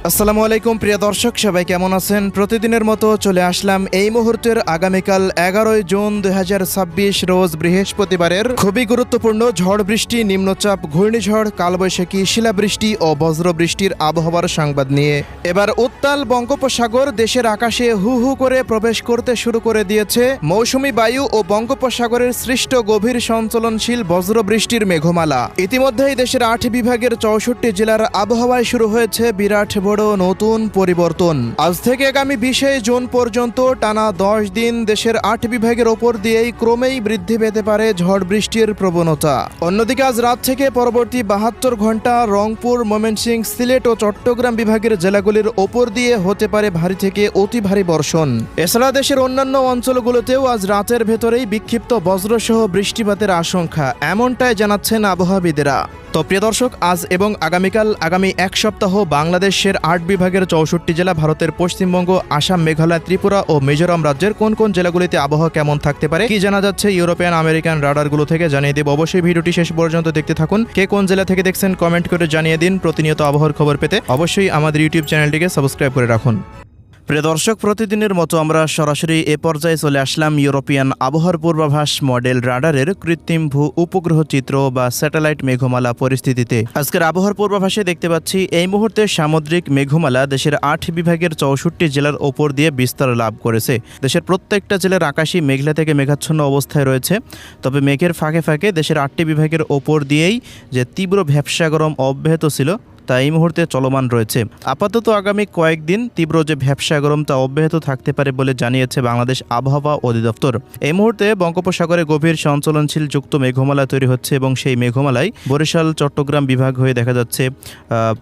আসসালামু আলাইকুম প্রিয় দর্শক, সবাই কেমন আছেন? প্রতিদিনের মতো চলে আসলাম এই মুহূর্তের আগামীকাল 11 জুন 2026 রোজ বৃহস্পতিবারের খুবই গুরুত্বপূর্ণ ঝড় বৃষ্টি, নিম্নচাপ, ঘূর্ণিঝড়, কালবৈশাখী, শিলাবৃষ্টি ও বজ্রবৃষ্টির আবহাওয়ার সংবাদ নিয়ে। এবার উত্তাল বঙ্গোপসাগর দেশের আকাশে হু হু করে প্রবেশ করতে শুরু করে দিয়েছে মৌসুমী বায়ু ও বঙ্গোপসাগরের সৃষ্ট গভীর সঞ্চলনশীল বজ্রবৃষ্টির মেঘমালা। ইতিমধ্যেই দেশের 8 বিভাগের 64 জেলার আবহাওয়ায় শুরু হয়েছে বিরাট বড় নতুন পরিবর্তন। আজ থেকে আগামী 20 জুন পর্যন্ত টানা 10 দিন দেশের 8 বিভাগের ওপর দিয়েই ক্রমেই বৃদ্ধি পেতে পারে ঝড় বৃষ্টির প্রবণতা। অন্যদিকে আজ রাত থেকে পরবর্তী 72 ঘন্টা রংপুর, ময়মনসিংহ, সিলেট ও চট্টগ্রাম বিভাগের জেলাগুলির ওপর দিয়ে হতে পারে ভারী থেকে অতি ভারী বর্ষণ। এছাড়া দেশের অন্যান্য অঞ্চলগুলোতেও আজ রাতের ভেতরেই বিক্ষিপ্ত বজ্রসহ বৃষ্টিপাতের আশঙ্কা, এমনটাই জানাচ্ছেন আবহাওয়াবিদেরা। তো প্রিয় দর্শক, আজ এবং আগামী এক সপ্তাহ বাংলাদেশের 8 বিভাগের 64 জেলা, ভারতের পশ্চিমবঙ্গ, আসাম, মেঘালয়, ত্রিপুরা ও মিজোরাম রাজ্যের কোন কোন জেলাগুলিতে আবহাওয়া কেমন থাকতে পারে, কি জানা যাচ্ছে ইউরোপিয়ান আমেরিকান রাডারগুলো থেকে জানিয়ে দেব। অবশ্যই ভিডিওটি শেষ পর্যন্ত দেখতে থাকুন। কে কোন জেলা থেকে দেখছেন কমেন্ট করে জানিয়ে দিন। প্রতিনিয়ত আবহাওয়ার খবর পেতে অবশ্যই আমাদের ইউটিউব চ্যানেলটিকে সাবস্ক্রাইব করে রাখুন। প্রিয় দর্শক, প্রতিদিনের মতো আমরা সরাসরি এ পর্যায়ে চলে আসলাম ইউরোপিয়ান আবহাওয়ার পূর্বাভাস মডেল রাডারের কৃত্রিম ভূ উপগ্রহ চিত্র বা স্যাটেলাইট মেঘমালা পরিস্থিতিতে। আজকের আবহাওয়ার পূর্বাভাসে দেখতে পাচ্ছি এই মুহূর্তে সামুদ্রিক মেঘমালা দেশের 8 বিভাগের 64 জেলার ওপর দিয়ে বিস্তার লাভ করেছে। দেশের প্রত্যেকটা জেলার আকাশই মেঘলা থেকে মেঘাচ্ছন্ন অবস্থায় রয়েছে। তবে মেঘের ফাঁকে ফাঁকে দেশের 8টি বিভাগের ওপর দিয়েই যে তীব্র ভ্যাপসা গরম অব্যাহত ছিল তা এই মুহূর্তে চলমান রয়েছে। আপাতত আগামী কয়েকদিন তীব্র যে ভ্যাপসা গরম তা অব্যাহত থাকতে পারে বলে জানিয়েছে বাংলাদেশ আবহাওয়া অধিদপ্তর। এই মুহূর্তে বঙ্গোপসাগরে গভীর সঞ্চলনশীল যুক্ত মেঘমালা তৈরি হচ্ছে এবং সেই মেঘমালায় বরিশাল, চট্টগ্রাম বিভাগ হয়ে দেখা যাচ্ছে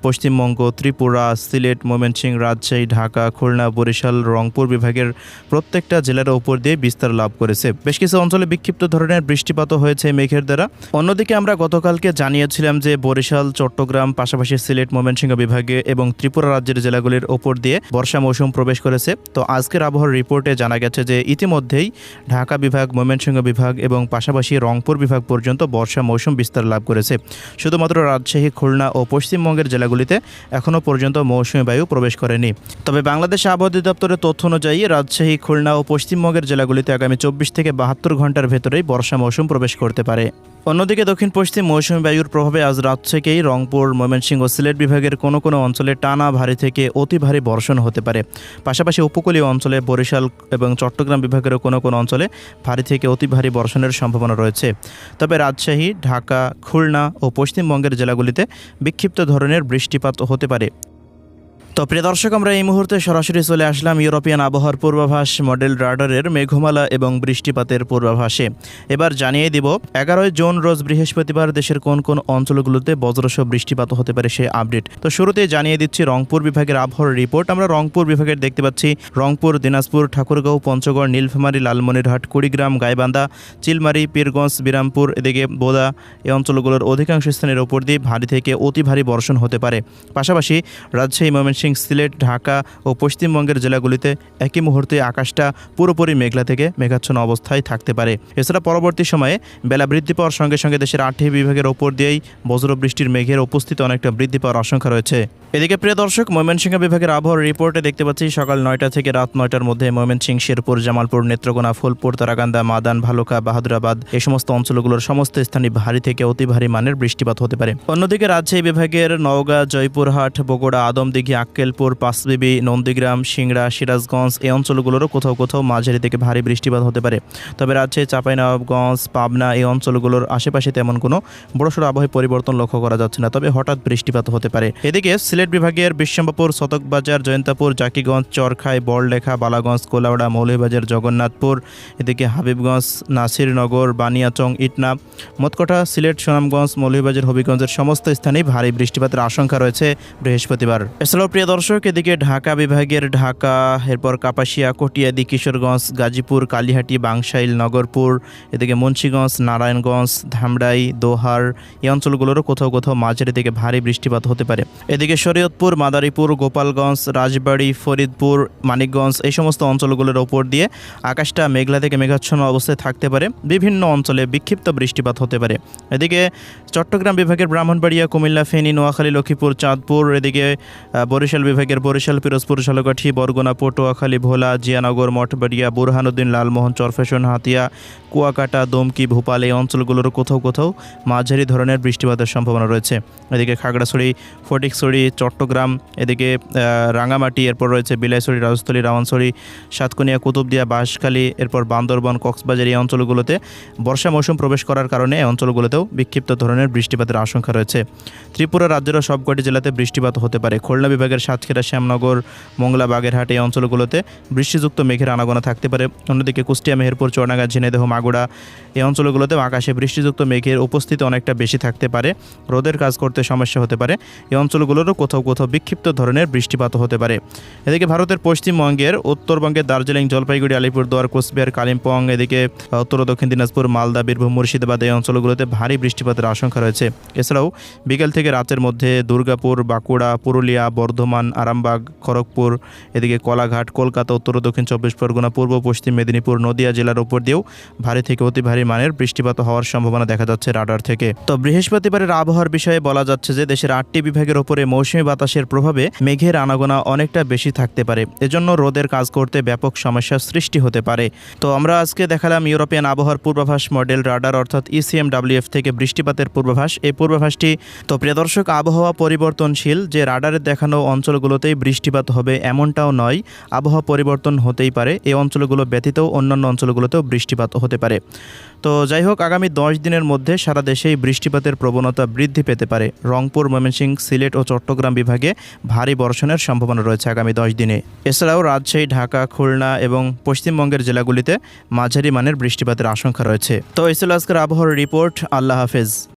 পশ্চিমবঙ্গ, ত্রিপুরা, সিলেট, ময়মনসিংহ, রাজশাহী, ঢাকা, খুলনা, বরিশাল, রংপুর বিভাগের প্রত্যেকটা জেলার উপর দিয়ে বিস্তার লাভ করেছে। বেশ কিছু অঞ্চলে বিক্ষিপ্ত ধরনের বৃষ্টিপাতও হয়েছে মেঘের দ্বারা। অন্যদিকে আমরা গতকালকে জানিয়েছিলাম যে বরিশাল, চট্টগ্রাম, পাশাপাশি সিলেট, ময়মনসিংহ বিভাগে এবং ত্রিপুরা রাজ্যের জেলাগুলির ওপর দিয়ে বর্ষা মৌসুম প্রবেশ করেছে। তো আজকের আবহাওয়ার রিপোর্টে জানা গেছে যে ইতিমধ্যেই ঢাকা বিভাগ, ময়মনসিংহ বিভাগ এবং পাশাপাশি রংপুর বিভাগ পর্যন্ত বর্ষা মৌসুম বিস্তার লাভ করেছে। শুধুমাত্র রাজশাহী, খুলনা ও পশ্চিমবঙ্গের জেলাগুলিতে এখনও পর্যন্ত মৌসুমী বায়ু প্রবেশ করেনি। তবে বাংলাদেশ আবহাওয়া অধিদপ্তরের তথ্য অনুযায়ী রাজশাহী, খুলনা ও পশ্চিমবঙ্গের জেলাগুলিতে আগামী 24 থেকে 72 ঘন্টার ভেতরেই বর্ষা মৌসুম প্রবেশ করতে পারে। অন্যদিকে দক্ষিণ পশ্চিম মৌসুমী বায়ুর প্রভাবে আজ রাত থেকেই রংপুর, ময়মনসিংহ ও সিলেট বিভাগের কোনো কোনো অঞ্চলে টানা ভারী থেকে অতি ভারী বর্ষণ হতে পারে। পাশাপাশি উপকূলীয় অঞ্চলে বরিশাল এবং চট্টগ্রাম বিভাগেরও কোনো কোনো অঞ্চলে ভারী থেকে অতি ভারী বর্ষণের সম্ভাবনা রয়েছে। তবে রাজশাহী, ঢাকা, খুলনা ও পশ্চিমবঙ্গের জেলাগুলিতে বিক্ষিপ্ত ধরনের বৃষ্টিপাত হতে পারে। তো প্রিয় দর্শক, আমরা এই মুহূর্তে সরাসরি চলে আসলাম ইউরোপিয়ান আবহাওয়ার পূর্বাভাস মডেল রাডারের মেঘমালা এবং বৃষ্টিপাতের পূর্বাভাসে। এবার জানিয়ে দিব 11 জুন রোজ বৃহস্পতিবার দেশের কোন কোন অঞ্চলগুলোতে বজ্রসহ বৃষ্টিপাত হতে পারে সেই আপডেট। তো শুরুতেই জানিয়ে দিচ্ছি রংপুর বিভাগের আবহাওয়ার রিপোর্ট। আমরা রংপুর বিভাগের দেখতে পাচ্ছি রংপুর, দিনাজপুর, ঠাকুরগাঁও, পঞ্চগড়, নীলফামারী, লালমনিরহাট, কুড়িগ্রাম, গাইবান্ধা, চিলমারি, পীরগঞ্জ, বিরামপুর, এদিকে বোদা এই অঞ্চলগুলোর অধিকাংশ স্থানের ওপর দিয়ে ভারী থেকে অতি ভারী বর্ষণ হতে পারে। পাশাপাশি রাজশাহী, ময়মনসিংহ, সিলেট, ঢাকা ও পশ্চিমবঙ্গের জেলাগুলিতে একই মুহূর্তে আকাশটা পুরোপুরি মেঘলা থেকে মেঘাচ্ছন্ন অবস্থায় থাকতে পারে। এছাড়া পরবর্তী সময়ে বেলা বৃদ্ধি পাওয়ার সঙ্গে সঙ্গে দেশের 8টি বিভাগের ওপর দিয়েই বজ্রবৃষ্টির মেঘের উপস্থিতি অনেকটা বৃদ্ধি পাওয়ার আশঙ্কা রয়েছে। এদিকে প্রিয় দর্শক, ময়মনসিংহ বিভাগের আবহাওয়ার রিপোর্টে দেখতে পাচ্ছি সকাল 9টা থেকে রাত 9টার মধ্যে ময়মনসিংহ, শেরপুর, জামালপুর, নেত্রকোনা, ফুলপুর, তারাকান্দা, মাদান, ভালুকা, বাহাদুরাবাদ এই সমস্ত অঞ্চলগুলোর সমস্ত স্থানে ভারী থেকে অতি ভারী মানের বৃষ্টিপাত হতে পারে। অন্যদিকে রাজশাহী বিভাগের নওগাঁ, জয়পুরহাট, বগুড়া, আদমদিঘি, আক্কেলপুর, পাঁচবিবি, নন্দীগ্রাম, সিংড়া, সিরাজগঞ্জ এই অঞ্চলগুলোরও কোথাও কোথাও মাঝারি থেকে ভারী বৃষ্টিপাত হতে পারে। তবে রাজশাহী, চাঁপাইনবাবগঞ্জ, পাবনা এই অঞ্চলগুলোর আশেপাশে তেমন কোনো বড়সড় আবহাওয়া পরিবর্তন লক্ষ্য করা যাচ্ছে না, তবে হঠাৎ বৃষ্টিপাত হতে পারে। এদিকে সিলেট বিভাগের বিশ্বম্বরপুর, সতকবাজার, জয়ন্তাপুর, জাকিগঞ্জ, চরখাই, বড়লেখা, বালাগঞ্জ, কোলাউড়া, মৌলভীবাজার, জগন্নাথপুর, এদিকে হাবিবগঞ্জ, নাসিরনগর, বানিয়াচং, ইটনা, মোতকটা, সিলেট, সুনামগঞ্জ, মৌলভীবাজার, হবিগঞ্জের সমস্ত স্থানেই ভারী বৃষ্টিপাতের আশঙ্কা রয়েছে বৃহস্পতিবার। এছাড়াও প্রিয় দর্শক, এদিকে ঢাকা বিভাগের ঢাকা, এরপর কাপাসিয়া, কটিয়াদি, কিশোরগঞ্জ, গাজীপুর, কালিহাটি, বাংশাইল, নগরপুর, এদিকে মুন্সিগঞ্জ, নারায়ণগঞ্জ, ধামরাই, দোহার এই অঞ্চলগুলোরও কোথাও কোথাও মাঝারি থেকে ভারী বৃষ্টিপাত হতে পারে। এদিকে শরীয়তপুর, মাদারীপুর, গোপালগঞ্জ, রাজবাড়ী, ফরিদপুর, মানিকগঞ্জ এই সমস্ত অঞ্চলগুলোর ওপর দিয়ে আকাশটা মেঘলা থেকে মেঘাচ্ছন্ন অবস্থায় থাকতে পারে। বিভিন্ন অঞ্চলে বিক্ষিপ্ত বৃষ্টিপাত হতে পারে। এদিকে চট্টগ্রাম বিভাগের ব্রাহ্মণবাড়িয়া, কুমিল্লা, ফেনী, নোয়াখালী, লক্ষ্মীপুর, চাঁদপুর, এদিকে বরিশাল বরিশাল বিভাগের বরিশাল, পিরোজপুর, ঝালকাঠি, বরগুনা, পটুয়াখালী, ভোলা, জিয়ানগর, মঠবাড়িয়া, বুরহানুদ্দিন, লালমোহন, চরফ্যাশন, হাতিয়া, কুয়াকাটা, দমকি, ভোপাল এই অঞ্চলগুলোর কোথাও কোথাও মাঝারি ধরনের বৃষ্টিপাতের সম্ভাবনা রয়েছে। এদিকে খাগড়াছড়ি, ফটিকছড়ি, চট্টগ্রাম, এদিকে রাঙামাটি, এরপর রয়েছে বিলাইছড়ি, রাজস্থলী, রাওয়ানছড়ি, সাতকনিয়া, কুতুবদিয়া, বাঁশখালী, এরপর বান্দরবান, কক্সবাজার এই অঞ্চলগুলোতে বর্ষা মৌসুম প্রবেশ করার কারণে এই অঞ্চলগুলোতেও বিক্ষিপ্ত ধরনের বৃষ্টিপাতের আশঙ্কা রয়েছে। ত্রিপুরা রাজ্যেরও সবকটি জেলাতে বৃষ্টিপাত হতে পারে। খুলনা বিভাগের সাতক্ষীরা, শ্যামনগর, মোংলা, বাগেরহাট এই অঞ্চলগুলোতে বৃষ্টিযুক্ত মেঘের আনাগোনা থাকতে পারে। অন্যদিকে কুষ্টিয়া, মেহেরপুর, চুয়াডাঙ্গা, ঝিনাইদহ, মাগুরা এই অঞ্চলগুলোতে আকাশে বৃষ্টিযুক্ত মেঘের উপস্থিতি অনেকটা বেশি থাকতে পারে। রোদের কাজ করতে সমস্যা হতে পারে। এই অঞ্চলগুলোরও কোথাও কোথাও বিক্ষিপ্ত ধরনের বৃষ্টিপাত হতে পারে। এদিকে ভারতের পশ্চিমবঙ্গের, উত্তরবঙ্গের দার্জিলিং, জলপাইগুড়ি, আলিপুরদুয়ার, কোচবিহার, কালিম্পং, এদিকে উত্তর ও দক্ষিণ দিনাজপুর, মালদা, বীরভূম, মুর্শিদাবাদ এই অঞ্চলগুলোতে ভারী বৃষ্টিপাতের আশঙ্কা রয়েছে। এছাড়াও বিকেল থেকে রাতের মধ্যে দুর্গাপুর, বাঁকুড়া, পুরুলিয়া, বর্ধমান, আরামবাগ, খড়গপুর, এদিকে কলাঘাট, কলকাতা, উত্তর ও দক্ষিণ চব্বিশ পরগনা, পূর্ব পশ্চিম মেদিনীপুর, নদিয়া জেলার উপর দিয়েও ভারী থেকে অতি ভারী মানের বৃষ্টিপাত হওয়ার সম্ভাবনা দেখা যাচ্ছে রাডার থেকে। তো বৃহস্পতিবারের আবহাওয়ার বিষয়ে বলা যাচ্ছে যে দেশের 8টি বিভাগের উপরে মৌসুমী বাতাসের প্রভাবে মেঘের আনাগোনা অনেকটা বেশি থাকতে পারে। এজন্য রোদের কাজ করতে ব্যাপক সমস্যার সৃষ্টি হতে পারে। তো আমরা আজকে দেখালাম ইউরোপিয়ান আবহাওয়ার পূর্বাভাস মডেল রাডার অর্থাৎ ECMWF থেকে বৃষ্টিপাতের পূর্বাভাস। এই পূর্বাভাসটি তো প্রিয় দর্শক, আবহাওয়া পরিবর্তনশীল, যে রাডারে দেখানো অঞ্চলগুলোতেই বৃষ্টিপাত হবে এমনটাও নয়। আবহাওয়া পরিবর্তন হতেই পারে, এই অঞ্চলগুলো ব্যতীতও অন্যান্য অঞ্চলগুলোতেও বৃষ্টিপাত হতে পারে। তো যাই হোক, আগামী 10 দিনের মধ্যে সারা দেশেই বৃষ্টিপাতের প্রবণতা বৃদ্ধি পেতে পারে। রংপুর, ময়মনসিংহ, সিলেট ও চট্টগ্রাম বিভাগে ভারী বর্ষণের সম্ভাবনা রয়েছে আগামী 10 দিনে। এছাড়াও রাজশাহী, ঢাকা, খুলনা এবং পশ্চিমবঙ্গের জেলাগুলিতে মাঝারি মানের বৃষ্টিপাতের আশঙ্কা রয়েছে। তো এই ছিল আজকের আবহাওয়ার রিপোর্ট। আল্লাহ হাফেজ।